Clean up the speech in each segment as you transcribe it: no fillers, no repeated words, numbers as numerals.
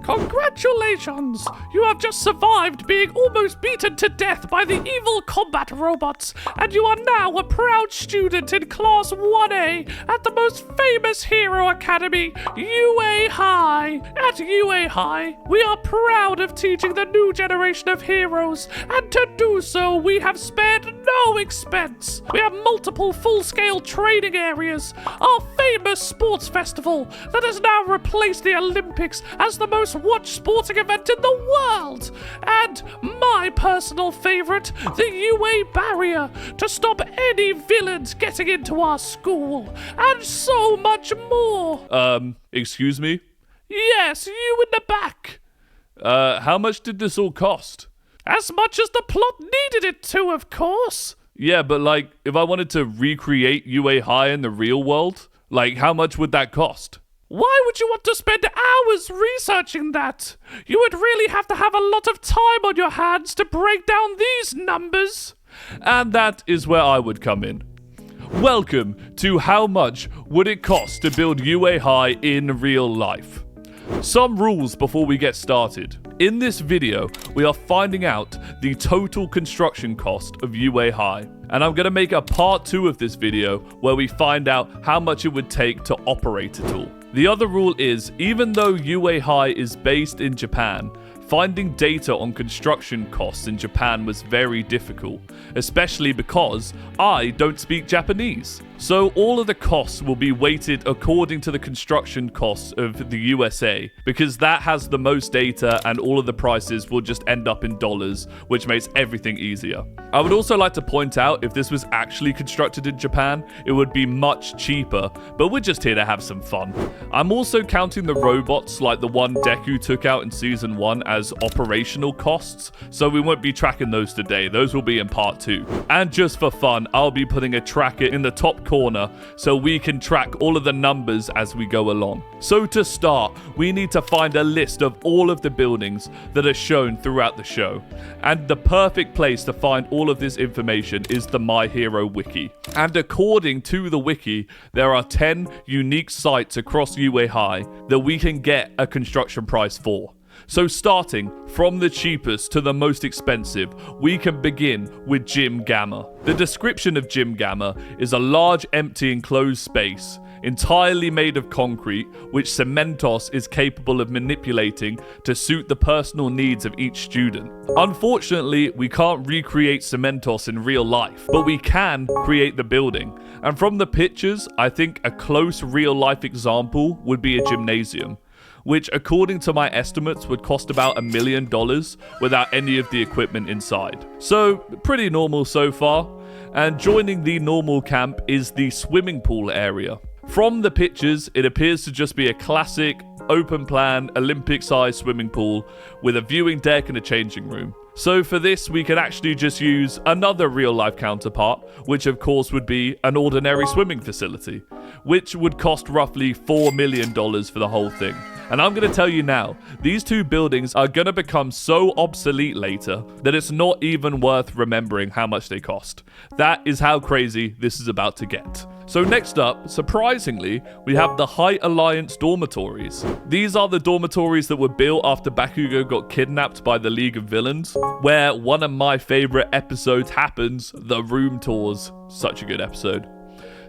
Congratulations! You have just survived being almost beaten to death by the evil combat robots, and you are now a proud student in Class 1A at the most famous hero academy, UA High. At UA High, we are proud of teaching the new generation of heroes, and to do so, we have spared no expense. We have multiple full-scale training areas, our famous sports festival that has now replaced the Olympics as the most watched sporting event in the world, and my personal favorite, the UA barrier, to stop any villains getting into our school, and so much more. Excuse me? Yes, you in the back. How much did this all cost? As much as the plot needed it to, of course. Yeah, but like, if I wanted to recreate UA High in the real world, like, how much would that cost? Why would you want to spend hours researching that? You would really have to have a lot of time on your hands to break down these numbers. And that is where I would come in. Welcome to How Much Would It Cost to Build UA High in Real Life. Some rules before we get started. In this video, we are finding out the total construction cost of UA High. And I'm going to make a part 2 of this video where we find out how much it would take to operate it all. The other rule is, even though UA High is based in Japan, finding data on construction costs in Japan was very difficult, especially because I don't speak Japanese. So all of the costs will be weighted according to the construction costs of the USA, because that has the most data and all of the prices will just end up in dollars, which makes everything easier. I would also like to point out, if this was actually constructed in Japan, it would be much cheaper, but we're just here to have some fun. I'm also counting the robots like the one Deku took out in Season 1 as operational costs, so we won't be tracking those today. Those will be in part 2. And just for fun, I'll be putting a tracker in the top corner so we can track all of the numbers as we go along. So to start, we need to find a list of all of the buildings that are shown throughout the show. And the perfect place to find all of this information is the My Hero Wiki. And according to the wiki, there are 10 unique sites across UA High that we can get a construction price for. So starting from the cheapest to the most expensive, we can begin with Gym Gamma. The description of Gym Gamma is a large empty enclosed space entirely made of concrete, which Cementos is capable of manipulating to suit the personal needs of each student. Unfortunately, we can't recreate Cementos in real life, but we can create the building. And from the pictures, I think a close real life example would be a gymnasium, which according to my estimates would cost about $1 million without any of the equipment inside. So pretty normal so far. And joining the normal camp is the swimming pool area. From the pictures, it appears to just be a classic open plan Olympic-sized swimming pool with a viewing deck and a changing room. So for this, we can actually just use another real-life counterpart, which of course would be an ordinary swimming facility, which would cost roughly $4 million for the whole thing. And I'm going to tell you now, these two buildings are going to become so obsolete later that it's not even worth remembering how much they cost. That is how crazy this is about to get. So next up, surprisingly, we have the High Alliance dormitories. These are the dormitories that were built after Bakugo got kidnapped by the League of Villains, where one of my favorite episodes happens, the room tours. Such a good episode.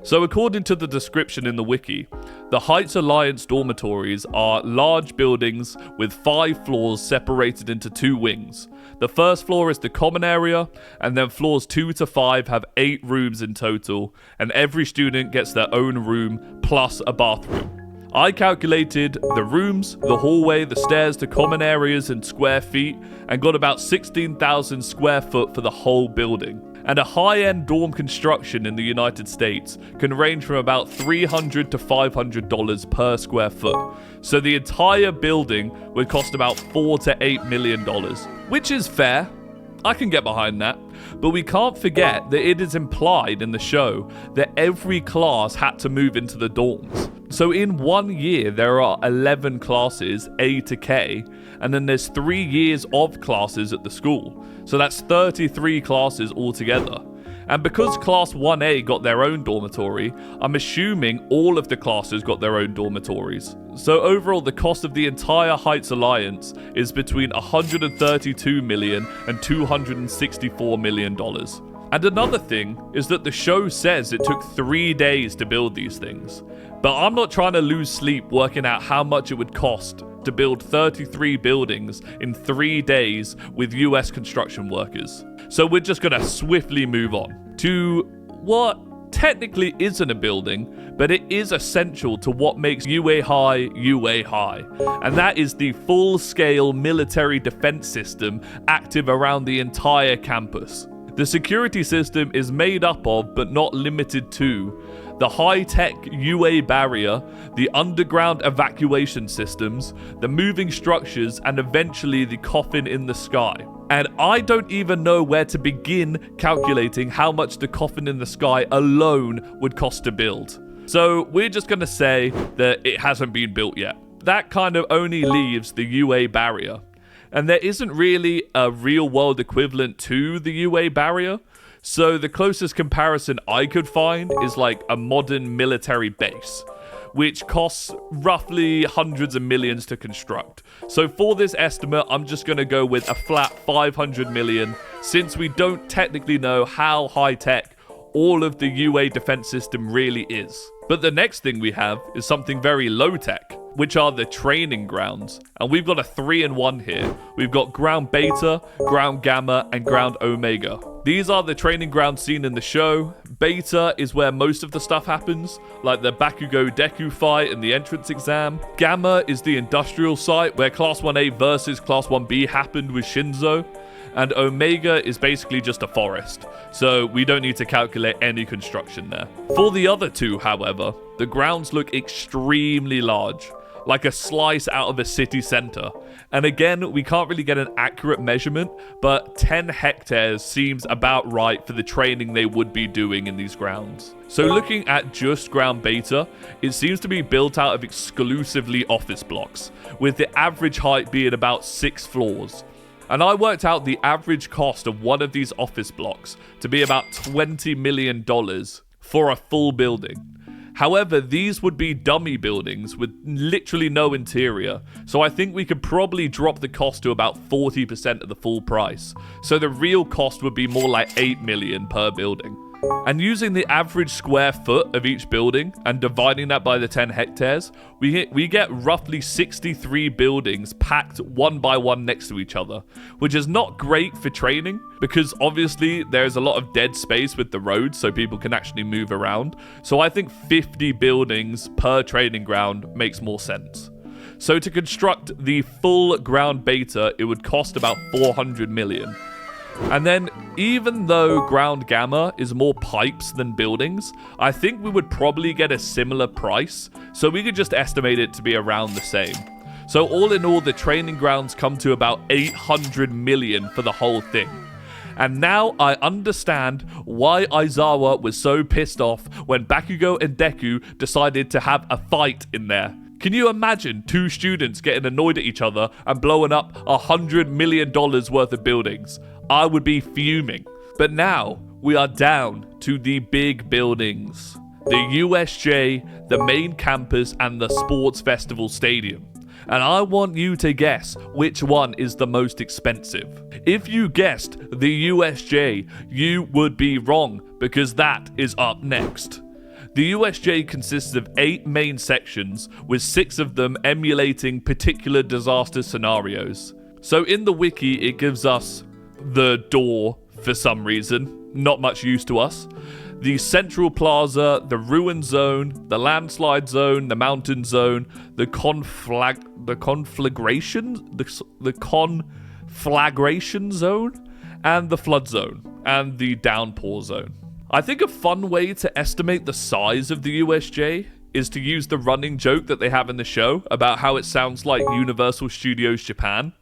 So according to the description in the wiki, the Heights Alliance dormitories are large buildings with 5 floors separated into 2 wings. The first floor is the common area, and then floors 2 to 5 have 8 rooms in total, and every student gets their own room plus a bathroom. I calculated the rooms, the hallway, the stairs, the common areas in square feet, and got about 16,000 square foot for the whole building. And a high-end dorm construction in the United States can range from about $300 to $500 per square foot. So the entire building would cost about $4 to $8 million, which is fair. I can get behind that. But we can't forget that it is implied in the show that every class had to move into the dorms. So in 1 year, there are 11 classes, A to K, and then there's 3 years of classes at the school. So that's 33 classes altogether. And because Class 1A got their own dormitory, I'm assuming all of the classes got their own dormitories. So overall, the cost of the entire Heights Alliance is between $132 million and $264 million. And another thing is that the show says it took 3 days to build these things. But I'm not trying to lose sleep working out how much it would cost to build 33 buildings in 3 days with US construction workers. So we're just gonna swiftly move on to what technically isn't a building, but it is essential to what makes UA High, and that is the full-scale military defense system active around the entire campus. The security system is made up of, but not limited to, the high-tech UA barrier, the underground evacuation systems, the moving structures, and eventually the coffin in the sky. And I don't even know where to begin calculating how much the coffin in the sky alone would cost to build. So we're just going to say that it hasn't been built yet. That kind of only leaves the UA barrier. And there isn't really a real-world equivalent to the UA barrier. So the closest comparison I could find is like a modern military base, which costs roughly hundreds of millions to construct. So for this estimate, I'm just going to go with a flat 500 million, since we don't technically know how high-tech all of the UA defense system really is. But the next thing we have is something very low-tech, which are the training grounds. And we've got a 3-in-1 here. We've got ground beta, ground gamma, and ground omega. These are the training grounds seen in the show. Beta is where most of the stuff happens, like the Bakugo Deku fight and the entrance exam. Gamma is the industrial site where Class 1A versus Class 1B happened with Shinzo. And Omega is basically just a forest, so we don't need to calculate any construction there. For the other two, however, the grounds look extremely large, like a slice out of a city center. And again, we can't really get an accurate measurement, but 10 hectares seems about right for the training they would be doing in these grounds. So looking at just ground beta, it seems to be built out of exclusively office blocks, with the average height being about 6 floors. And I worked out the average cost of one of these office blocks to be about $20 million for a full building. However, these would be dummy buildings with literally no interior, so I think we could probably drop the cost to about 40% of the full price. So the real cost would be more like $8 million per building. And using the average square foot of each building and dividing that by the 10 hectares, we get roughly 63 buildings packed one by one next to each other, which is not great for training because obviously there's a lot of dead space with the roads so people can actually move around. So I think 50 buildings per training ground makes more sense. So to construct the full ground beta, it would cost about 400 million. And then, even though ground gamma is more pipes than buildings, I think we would probably get a similar price, so we could just estimate it to be around the same. So all in all, the training grounds come to about 800 million for the whole thing. And now I understand why Aizawa was so pissed off when Bakugo and Deku decided to have a fight in there. Can you imagine 2 students getting annoyed at each other and blowing up $100 million worth of buildings? I would be fuming. But now we are down to the big buildings. The USJ, the main campus, and the sports festival stadium. And I want you to guess which one is the most expensive. If you guessed the USJ, you would be wrong because that is up next. The USJ consists of 8 main sections, with 6 of them emulating particular disaster scenarios. So in the wiki, it gives us the door for some reason, not much use to us, the central plaza, the ruin zone, the landslide zone, the mountain zone, the conflagration zone, and the flood zone, and the downpour zone. I think a fun way to estimate the size of the USJ is to use the running joke that they have in the show about how it sounds like Universal Studios Japan.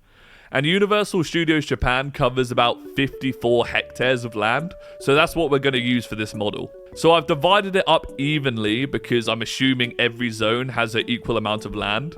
And Universal Studios Japan covers about 54 hectares of land, so that's what we're going to use for this model. So I've divided it up evenly because I'm assuming every zone has an equal amount of land.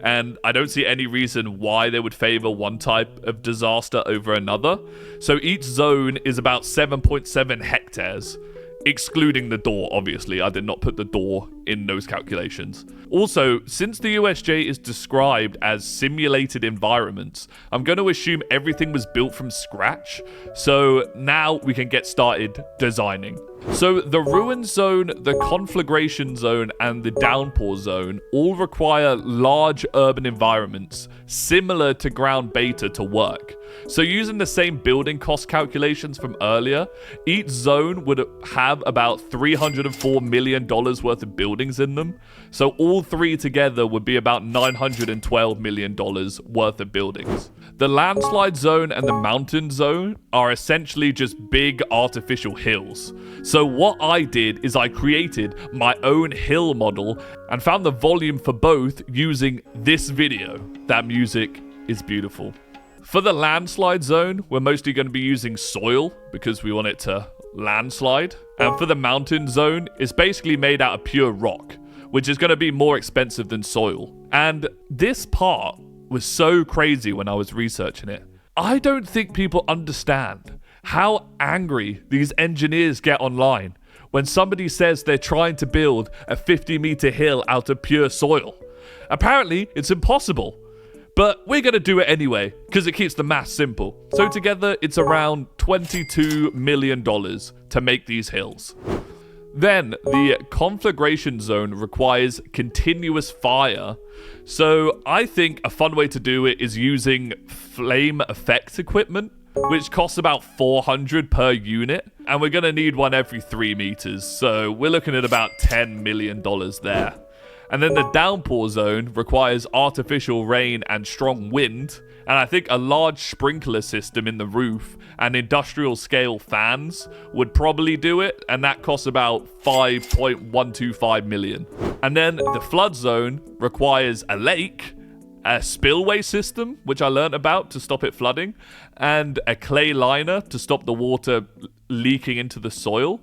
and I don't see any reason why they would favor one type of disaster over another. So each zone is about 7.7 hectares, excluding the door, obviously. I did not put the door in those calculations. Also, since the USJ is described as simulated environments, I'm going to assume everything was built from scratch. So now we can get started designing. So the ruin zone, the conflagration zone, and the downpour zone all require large urban environments similar to ground beta to work. So using the same building cost calculations from earlier, each zone would have about $304 million worth of buildings in them. So all three together would be about $912 million worth of buildings. The landslide zone and the mountain zone are essentially just big artificial hills. So what I did is I created my own hill model and found the volume for both using this video. That music is beautiful. For the landslide zone, we're mostly going to be using soil because we want it to landslide. And for the mountain zone, it's basically made out of pure rock, which is going to be more expensive than soil. And this part was so crazy when I was researching it. I don't think people understand how angry these engineers get online when somebody says they're trying to build a 50-meter hill out of pure soil. Apparently, it's impossible. But we're going to do it anyway, because it keeps the math simple. So together, it's around $22 million to make these hills. Then, the conflagration zone requires continuous fire. So I think a fun way to do it is using flame effect equipment, which costs about $400 per unit. And we're going to need one every 3 meters. So we're looking at about $10 million there. And then the downpour zone requires artificial rain and strong wind, and I think a large sprinkler system in the roof and industrial scale fans would probably do it, and that costs about $5.125 million. And then the flood zone requires a lake, a spillway system, which I learned about to stop it flooding, and a clay liner to stop the water leaking into the soil.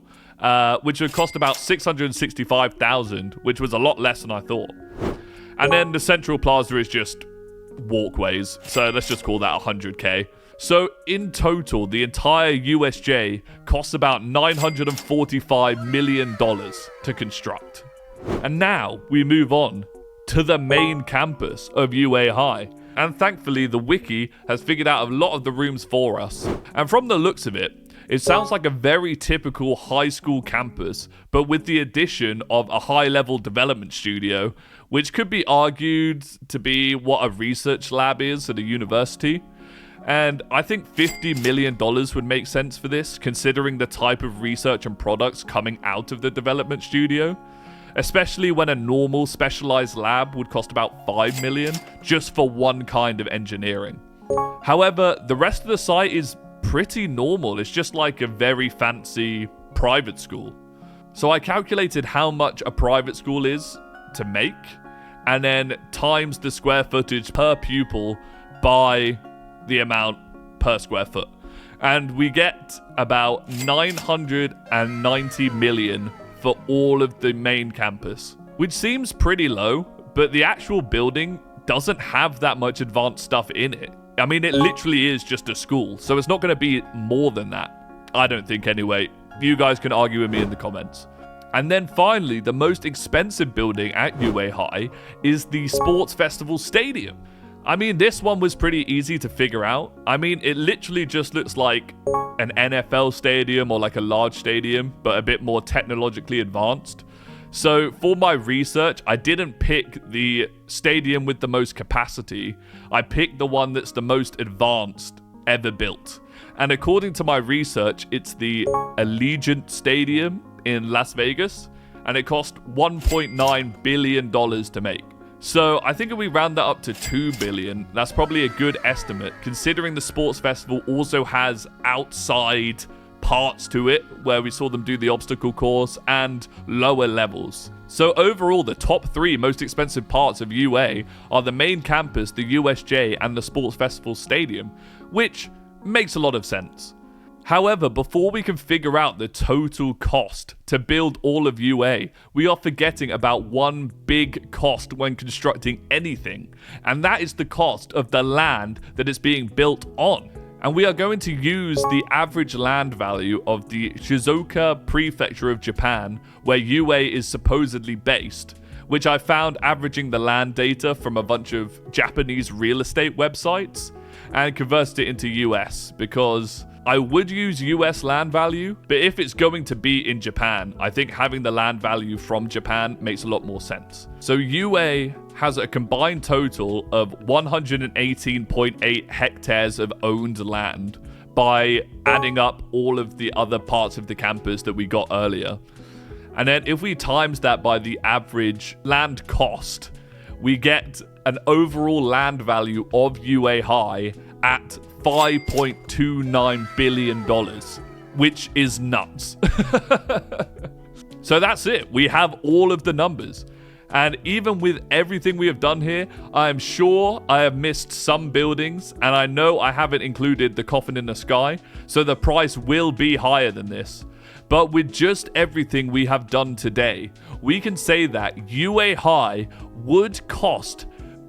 Which would cost about $665,000, which was a lot less than I thought. And then the central plaza is just walkways, so let's just call that $100K. So in total, the entire USJ costs about $945 million to construct. And now we move on to the main campus of UA High. And thankfully, the wiki has figured out a lot of the rooms for us. And from the looks of it, it sounds like a very typical high school campus, but with the addition of a high-level development studio, which could be argued to be what a research lab is at a university. And I think $50 million would make sense for this, considering the type of research and products coming out of the development studio. Especially when a normal specialized lab would cost about $5 million just for one kind of engineering. However, the rest of the site is pretty normal. It's just like a very fancy private school. So I calculated how much a private school is to make, and then times the square footage per pupil by the amount per square foot. And we get about 990 million for all of the main campus, which seems pretty low, but the actual building doesn't have that much advanced stuff in it. I mean, it literally is just a school, so it's not going to be more than that. I don't think anyway. You guys can argue with me in the comments. And then finally, the most expensive building at UA High is the Sports Festival Stadium. I mean, this one was pretty easy to figure out. I mean, it literally just looks like an NFL stadium or like a large stadium, but a bit more technologically advanced. So for my research, I didn't pick the stadium with the most capacity. I picked the one that's the most advanced ever built. And according to my research, it's the Allegiant Stadium in Las Vegas, and it cost $1.9 billion to make. So I think if we round that up to $2 billion, that's probably a good estimate, considering the sports festival also has outside parts to it, where we saw them do the obstacle course, and lower levels. So overall, the top 3 most expensive parts of UA are the main campus, the USJ, and the Sports Festival Stadium, which makes a lot of sense. However, before we can figure out the total cost to build all of UA, we are forgetting about one big cost when constructing anything, and that is the cost of the land that it's being built on. And we are going to use the average land value of the Shizuoka Prefecture of Japan, where UA is supposedly based, which I found averaging the land data from a bunch of Japanese real estate websites, and converted it into US, because I would use US land value, but if it's going to be in Japan, I think having the land value from Japan makes a lot more sense. So UA has a combined total of 118.8 hectares of owned land by adding up all of the other parts of the campus that we got earlier. And then if we times that by the average land cost, we get an overall land value of UA High at $5.29 billion, which is nuts. So that's it. We have all of the numbers. And even with everything we have done here, I am sure I have missed some buildings, and I know I haven't included the coffin in the sky, so the price will be higher than this. But with just everything we have done today, we can say that UA High would cost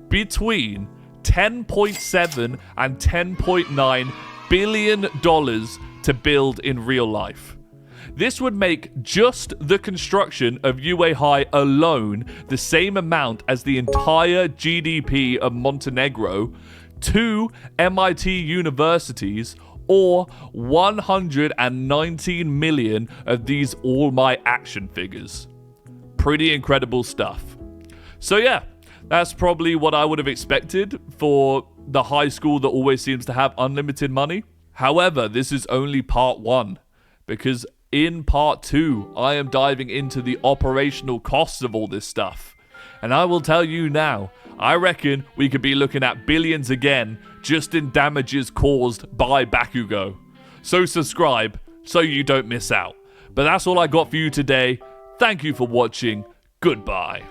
between $10.7 and $10.9 billion to build in real life. This would make just the construction of UA High alone the same amount as the entire GDP of Montenegro, 2 MIT universities, or 119 million of these All My action figures. Pretty incredible stuff. So yeah, that's probably what I would have expected for the high school that always seems to have unlimited money. However, this is only part 1, because in part 2, I am diving into the operational costs of all this stuff. And I will tell you now, I reckon we could be looking at billions again just in damages caused by Bakugo. So subscribe so you don't miss out. But that's all I got for you today. Thank you for watching. Goodbye.